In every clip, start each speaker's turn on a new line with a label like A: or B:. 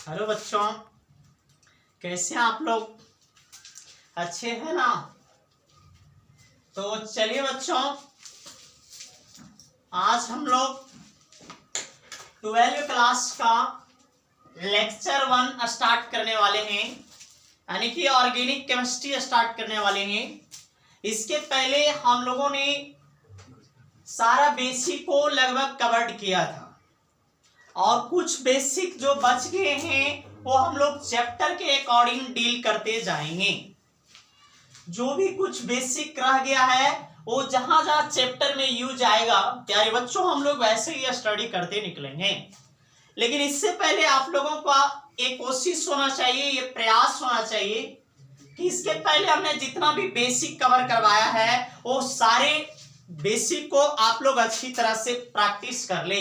A: Hello बच्चों, कैसे हैं आप लोग? अच्छे हैं ना? तो चलिए बच्चों, आज हम लोग 12वीं क्लास का लेक्चर 1 स्टार्ट करने वाले हैं, यानी कि ऑर्गेनिक केमिस्ट्री स्टार्ट करने वाले हैं। इसके पहले हम लोगों ने सारा बेसिक को लगभग कवर्ड किया था और कुछ बेसिक जो बच गए हैं वो हम लोग चैप्टर के अकॉर्डिंग डील करते जाएंगे। जो भी कुछ बेसिक रह गया है वो जहां जहां चैप्टर में यूज आएगा प्यारे बच्चों, हम लोग वैसे ही स्टडी करते निकलेंगे। लेकिन इससे पहले आप लोगों का एक कोशिश होना चाहिए, ये प्रयास होना चाहिए कि इसके पहले हमने जितना भी बेसिक कवर करवाया है वो सारे बेसिक को आप लोग अच्छी तरह से प्रैक्टिस कर ले,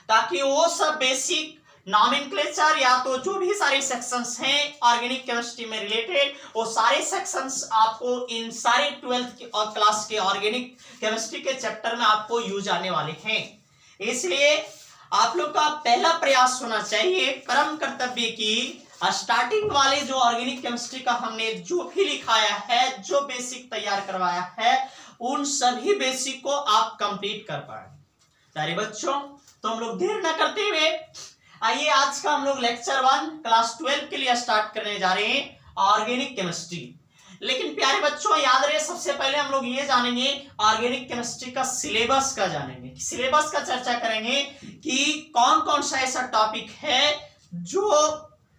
A: ताकि वो सब बेसिक नॉमेनक्लेचर या तो जो भी सारे सेक्शंस हैं ऑर्गेनिक केमिस्ट्री में रिलेटेड, वो सारे सेक्शंस आपको इन सारे 12th क्लास के ऑर्गेनिक केमिस्ट्री के चैप्टर में आपको यूज आने वाले हैं। इसलिए आप लोग का पहला प्रयास होना चाहिए, परम कर्तव्य की स्टार्टिंग वाले जो ऑर्गेनिक केमिस्ट्री का हमने जो भी लिखाया है, जो बेसिक तैयार करवाया है, उन सभी बेसिक को आप कंप्लीट कर पाए सारे बच्चों। तो हम लोग देर न करते हुए आइए आज का हम लोग लेक्चर 1 क्लास 12 के लिए स्टार्ट करने जा रहे हैं ऑर्गेनिक केमिस्ट्री। लेकिन प्यारे बच्चों याद रहे, सबसे पहले हम लोग ये जानेंगे ऑर्गेनिक केमिस्ट्री का सिलेबस का जानेंगे, सिलेबस का चर्चा करेंगे कि कौन कौन सा ऐसा टॉपिक है जो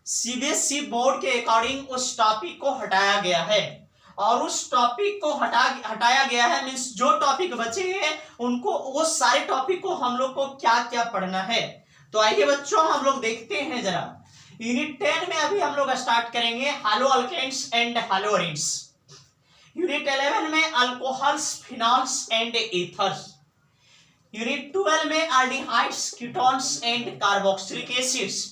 A: सीबीएसई बोर्ड के अकॉर्डिंग उस टॉपिक को हटाया गया है, और उस टॉपिक को हटाया गया है मींस जो टॉपिक बचे हैं उनको, वो सारे टॉपिक को हम लोग को क्या क्या पढ़ना है। तो आइए बच्चों हम लोग देखते हैं जरा। यूनिट 10 में अभी हम लोग स्टार्ट करेंगे haloalkanes and haloarenes. Unit 11 में alcohols, phenols and ethers. Unit 12 में aldehydes, ketones and carboxylic acids.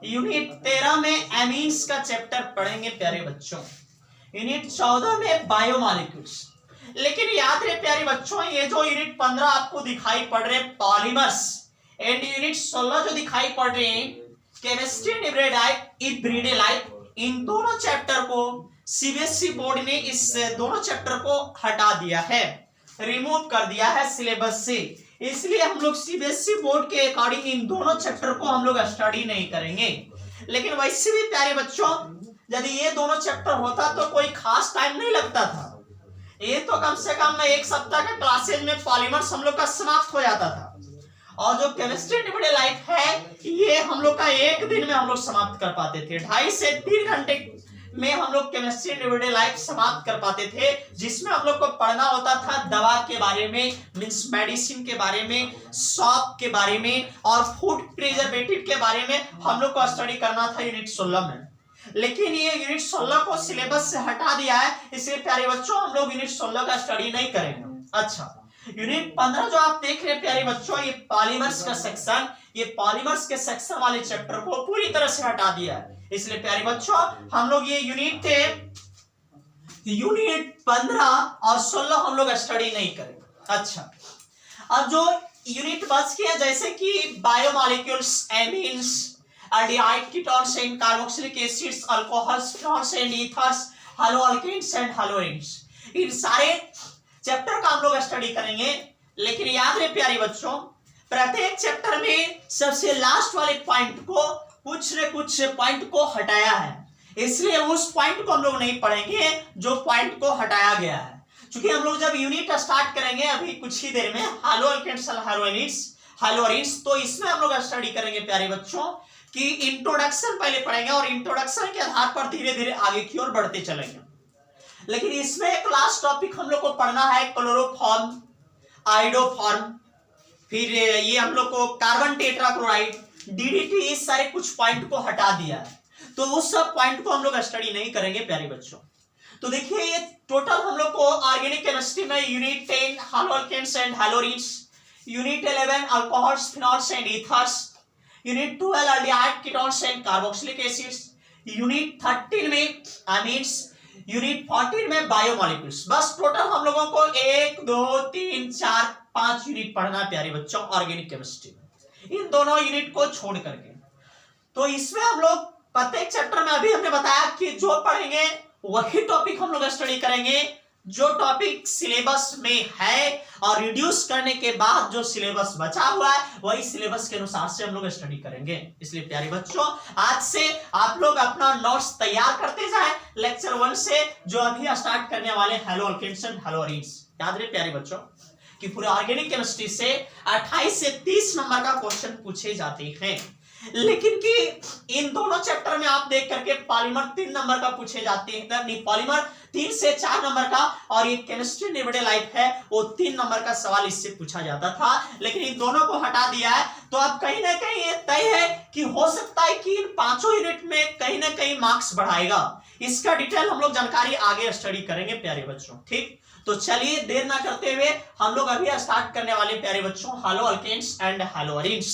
A: Unit 13 में एमीन्स का चैप्टर पढ़ेंगे प्यारे बच्चों। यूनिट 14 में बायोमॉलिक्यूल्स। लेकिन याद रहे प्यारे बच्चों, ये जो यूनिट 15 आपको दिखाई पड़ रहे पॉलीमर्स एंड यूनिट 16 जो दिखाई पड़ रहे हैं केमिस्ट्री इब्रिडे लाइफ, इन दोनों चैप्टर को सीबीएसई बोर्ड ने इस दोनों चैप्टर को हटा दिया है, रिमूव कर दिया है सिलेबस से। इसलिए हम लोग सीबीएसई बोर्ड के अकॉर्डिंग इन दोनों चैप्टर को हम लोग स्टडी नहीं करेंगे। लेकिन वैसे भी प्यारे बच्चों, यदि ये दोनों चैप्टर होता तो कोई खास टाइम नहीं लगता था, ये तो कम से कम एक सप्ताह के क्लासेज में पॉलीमर्स हम लोग का समाप्त हो जाता था, और जो केमिस्ट्री इंडिविजुअल लाइफ है ये हम लोग का एक दिन में हम लोग समाप्त कर पाते थे। 2.5 से 3 घंटे में हम लोग केमिस्ट्री इंडिविजुअल लाइफ समाप्त कर पाते थे, जिसमें हम लोग को पढ़ना होता था दवा के बारे में मींस मेडिसिन के बारे में, शॉप के बारे में और फूड प्रिजर्वेटिव के बारे में हम लोग को स्टडी करना था यूनिट 16 में। लेकिन ये यूनिट 16 को सिलेबस से हटा दिया है, इसलिए प्यारे बच्चों हम लोग यूनिट 16 का स्टडी नहीं करेंगे। अच्छा, यूनिट 15 जो आप देख रहे हैं प्यारे बच्चों, ये पॉलीमर्स का सेक्शन, ये पॉलीमर्स के सेक्शन वाले चैप्टर को पूरी तरह से हटा दिया है। इसलिए प्यारे बच्चों हम लोग ये यूनिट 15 और 16 हम लोग स्टडी नहीं करेंगे। अच्छा, अब जो यूनिट बच गया जैसे कि biomolecules, amines, aldehyde, ketones and carboxylic acids, alcohols, phenols and ethers, haloalkanes and haloarenes, इन सारे चैप्टर का हम लोग स्टडी करेंगे। लेकिन याद रहे प्यारे बच्चों, प्रत्येक चैप्टर में सबसे लास्ट वाले पॉइंट को कुछ पॉइंट को हटाया है, इसलिए उस पॉइंट को हम लोग नहीं पढ़ेंगे जो पॉइंट को हटाया गया है। क्योंकि हम लोग जब यूनिट स्टार्ट करेंगे अभी कुछ ही देर में हैलो अल्केन्स, हैलो एरिड्स, तो इसमें हम लोग स्टडी करेंगे प्यारे बच्चों कि इंट्रोडक्शन पहले पढ़ेंगे और इंट्रोडक्शन के आधार पर धीरे धीरे आगे की ओर बढ़ते चलेंगे। लेकिन इसमें एक लास्ट टॉपिक हम लोग को पढ़ना है क्लोरोफॉर्म, आयोडोफॉर्म, फिर ये हम लोग को कार्बन टेट्राक्लोराइड, डीडीटी, इस सारे कुछ पॉइंट को हटा दिया है, तो उस सब पॉइंट को हम लोग स्टडी नहीं करेंगे प्यारे बच्चों। तो देखिए ये टोटल हम लोग को ऑर्गेनिक केमिस्ट्री में unit 10 haloalkanes and haloarenes, unit 11 alcohols, phenols and ethers, unit 12 aldehyde, ketones and carboxylic acids, unit 13 में एमीन्स, यूनिट 14 में बायोमॉलिक्यूल्स। बस टोटल हम लोगों को 1 2 3 4 5 यूनिट पढ़ना है प्यारे बच्चों ऑर्गेनिक केमिस्ट्री में, इन दोनों यूनिट को छोड़ करके। तो इसमें हम लोग प्रत्येक चैप्टर में अभी हमने बताया कि जो पढ़ेंगे वही टॉपिक हम लोग स्टडी करेंगे जो टॉपिक सिलेबस में है, और रिड्यूस करने के बाद जो सिलेबस बचा हुआ है वही सिलेबस के अनुसार से हम लोग स्टडी करेंगे। इसलिए प्यारे बच्चों, आज से आप लोग अपना नोट्स तैयार करते जाएं लेक्चर 1 से, जो अभी स्टार्ट करने वाले hello alkanes and hello arenes. याद रहे प्यारे बच्चों कि पूरे ऑर्गेनिक केमिस्ट्री से 28 से 30 नंबर का क्वेश्चन पूछे जाते हैं, लेकिन कि इन दोनों चैप्टर में आप देख करके पॉलीमर 3 नंबर का पूछे जाते हैं, पॉलीमर 3 से 4 नंबर का, और ये केमिस्ट्री इन एवरीडे लाइफ है वो 3 नंबर का सवाल इससे पूछा जाता था, लेकिन इन दोनों को हटा दिया है। तो अब कहीं ना कहीं ये तय है कि हो सकता है कि इन 5 यूनिट में कहीं ना कहीं मार्क्स बढ़ाएगा। इसका डिटेल हम लोग जानकारी आगे स्टडी करेंगे प्यारे बच्चों, ठीक। तो चलिए देर ना करते हुए हम लोग अभी स्टार्ट करने वाले प्यारे बच्चों hello alkanes and hello arenes.